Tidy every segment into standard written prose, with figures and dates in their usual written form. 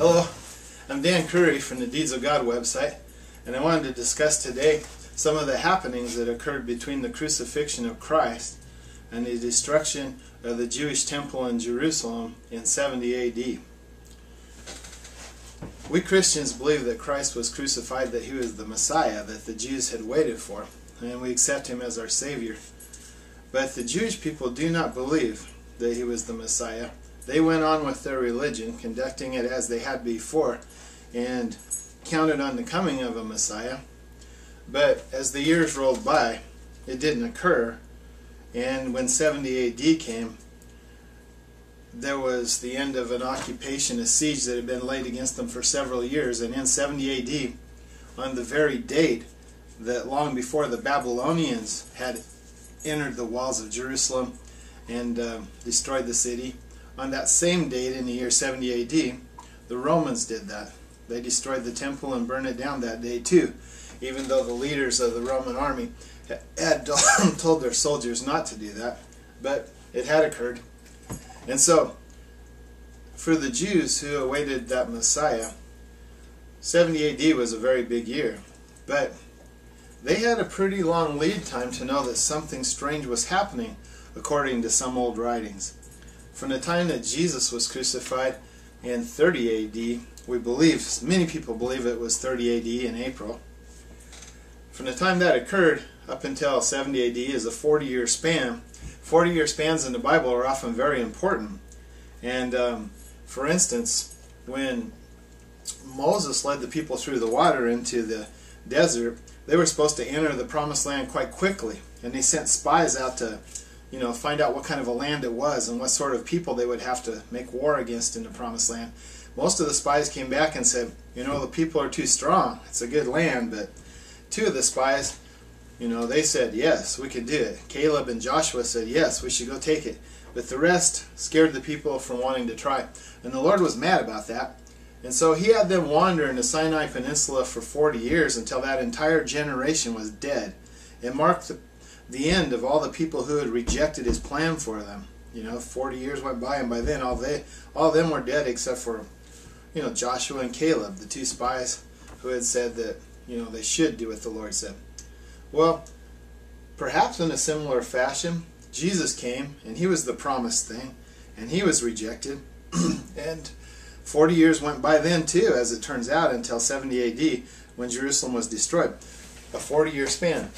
Hello, I'm Dan Curry from the Deeds of God website, and I wanted to discuss today some of the happenings that occurred between the crucifixion of Christ and the destruction of the Jewish temple in Jerusalem in 70 AD. We Christians believe that Christ was crucified, that he was the Messiah that the Jews had waited for, and we accept him as our Savior. But the Jewish people do not believe that he was the Messiah. They went on with their religion, conducting it as they had before, and counted on the coming of a Messiah. But as the years rolled by, it didn't occur. And when 70 AD came, there was the end of an occupation, a siege that had been laid against them for several years. And in 70 AD, on the very date that long before the Babylonians had entered the walls of Jerusalem and destroyed the city, on that same date in the year 70 AD, the Romans did that. They destroyed the temple and burned it down that day too, even though the leaders of the Roman army had told their soldiers not to do that. But it had occurred. And so, for the Jews who awaited that Messiah, 70 AD was a very big year. But they had a pretty long lead time to know that something strange was happening, according to some old writings. From the time that Jesus was crucified in 30 AD, we believe, many people believe it was 30 AD in April. From the time that occurred up until 70 AD is a 40-year span. 40-year spans in the Bible are often very important. And for instance, when Moses led the people through the water into the desert, they were supposed to enter the promised land quite quickly. And they sent spies out to find out what kind of a land it was and what sort of people they would have to make war against in the promised land. Most of the spies came back and said, the people are too strong. It's a good land. But two of the spies, they said, yes, we can do it. Caleb and Joshua said, yes, we should go take it. But the rest scared the people from wanting to try. And the Lord was mad about that. And so he had them wander in the Sinai Peninsula for 40 years until that entire generation was dead. It marked the end of all the people who had rejected his plan for them. 40 years went by, and by then all of them were dead except for Joshua and Caleb, the two spies who had said that they should do what the Lord said. Well, perhaps in a similar fashion, Jesus came and he was the promised thing, and he was rejected. And 40 years went by then too, as it turns out, until 70 AD when Jerusalem was destroyed. A 40-year span.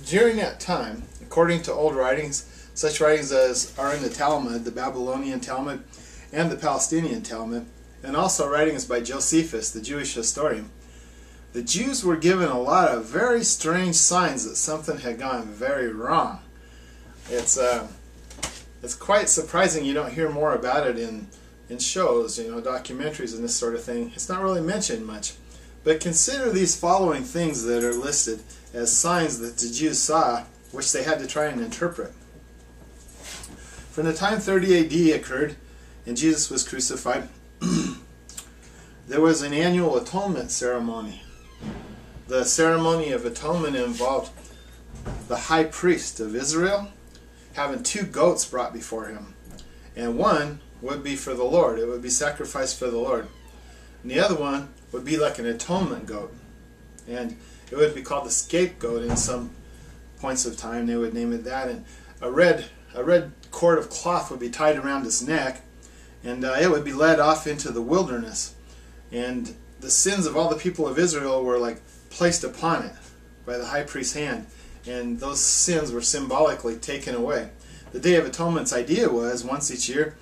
During that time, according to old writings, such writings as are in the Talmud, the Babylonian Talmud and the Palestinian Talmud, and also writings by Josephus, the Jewish historian, the Jews were given a lot of very strange signs that something had gone very wrong. It's quite surprising you don't hear more about it in shows, documentaries and this sort of thing. It's not really mentioned much. But consider these following things that are listed as signs that the Jews saw, which they had to try and interpret. From the time 30 AD occurred and Jesus was crucified, there was an annual atonement ceremony. The ceremony of atonement involved the high priest of Israel having 2 goats brought before him. And one would be for the Lord. It would be sacrificed for the Lord. And the other one would be like an atonement goat. And it would be called the scapegoat in some points of time. They would name it that. And a red cord of cloth would be tied around his neck. And it would be led off into the wilderness. And the sins of all the people of Israel were like placed upon it by the high priest's hand. And those sins were symbolically taken away. The Day of Atonement's idea was, once each year,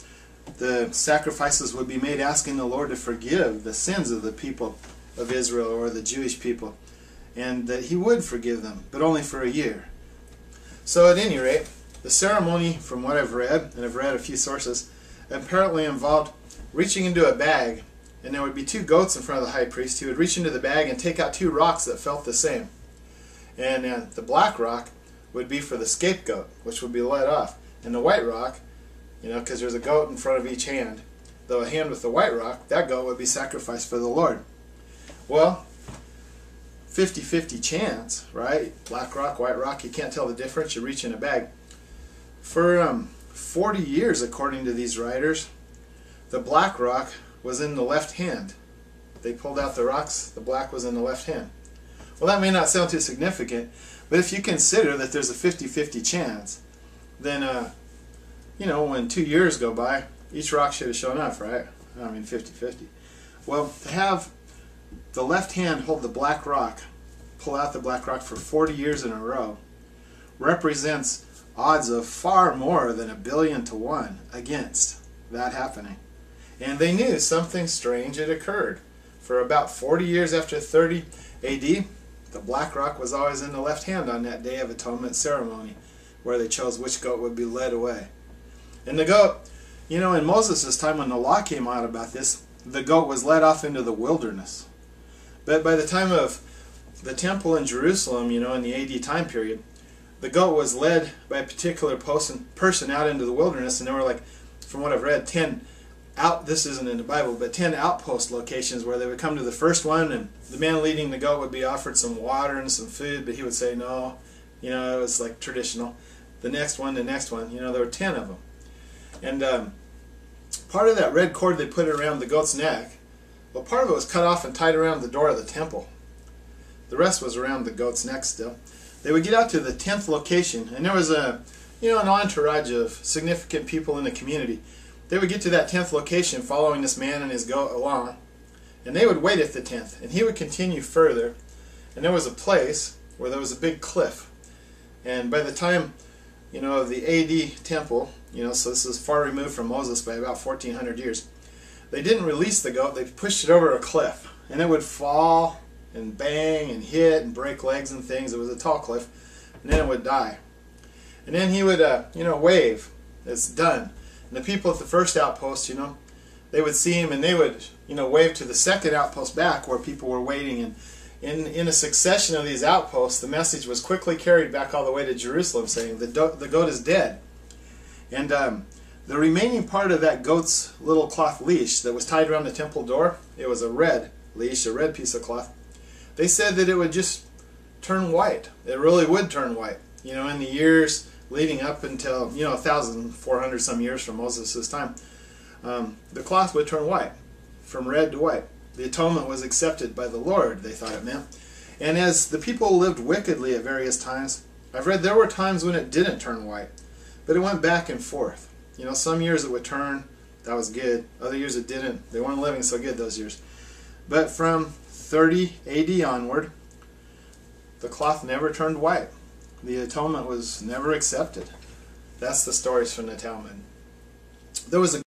the sacrifices would be made asking the Lord to forgive the sins of the people of Israel, or the Jewish people, and that he would forgive them, but only for a year. So at any rate, the ceremony, from what I've read, and I've read a few sources, apparently involved reaching into a bag, and there would be 2 goats in front of the high priest. He would reach into the bag and take out 2 rocks that felt the same. And the black rock would be for the scapegoat, which would be let off. And the white rock, because there's a goat in front of each hand, though a hand with the white rock, that goat would be sacrificed for the Lord. Well, 50-50 chance, right? Black rock, white rock, you can't tell the difference. You reach in a bag. For 40 years, according to these writers, the black rock was in the left hand, they pulled out the rocks, the black was in the left hand. Well, that may not sound too significant, but if you consider that there's a 50-50 chance, then, you know, when 2 years go by, each rock should have shown up, right? I mean, 50-50. Well, to have the left hand hold the black rock, pull out the black rock for 40 years in a row, represents odds of far more than 1 billion to 1 against that happening. And they knew something strange had occurred. For about 40 years after 30 AD, the black rock was always in the left hand on that Day of Atonement ceremony, where they chose which goat would be led away. And the goat, you know, in Moses' time when the law came out about this, the goat was led off into the wilderness. But by the time of the temple in Jerusalem, you know, in the AD time period, the goat was led by a particular person out into the wilderness, and there were, like, from what I've read, 10 this isn't in the Bible, but 10 outpost locations where they would come to the first one, and the man leading the goat would be offered some water and some food, but he would say no. You know, it was like traditional. The next one, you know, there were 10 of them. And part of that red cord they put around the goat's neck, well, part of it was cut off and tied around the door of the temple. The rest was around the goat's neck still. They would get out to the 10th location, and there was an entourage of significant people in the community. They would get to that 10th location following this man and his goat along, and they would wait at the 10th, and he would continue further, and there was a place where there was a big cliff. And by the time, you know, of the AD temple, you know, so this is far removed from Moses by about 1400 years, they didn't release the goat, they pushed it over a cliff, and it would fall and bang and hit and break legs and things. It was a tall cliff, and then it would die. And then he would, wave, it's done. And the people at the first outpost, you know, they would see him and they would, you know, wave to the second outpost back where people were waiting. And in a succession of these outposts, the message was quickly carried back all the way to Jerusalem saying, the goat is dead. And the remaining part of that goat's little cloth leash that was tied around the temple door, it was a red leash, a red piece of cloth. They said that it would just turn white. It really would turn white. You know, in the years leading up until, you know, 1,400 some years from Moses' time, the cloth would turn white, from red to white. The atonement was accepted by the Lord, they thought it meant. And as the people lived wickedly at various times, I've read there were times when it didn't turn white, but it went back and forth. You know, some years it would turn, that was good. Other years it didn't. They weren't living so good those years. But from 30 AD onward, the cloth never turned white. The atonement was never accepted. That's the stories from the Talmud. There was a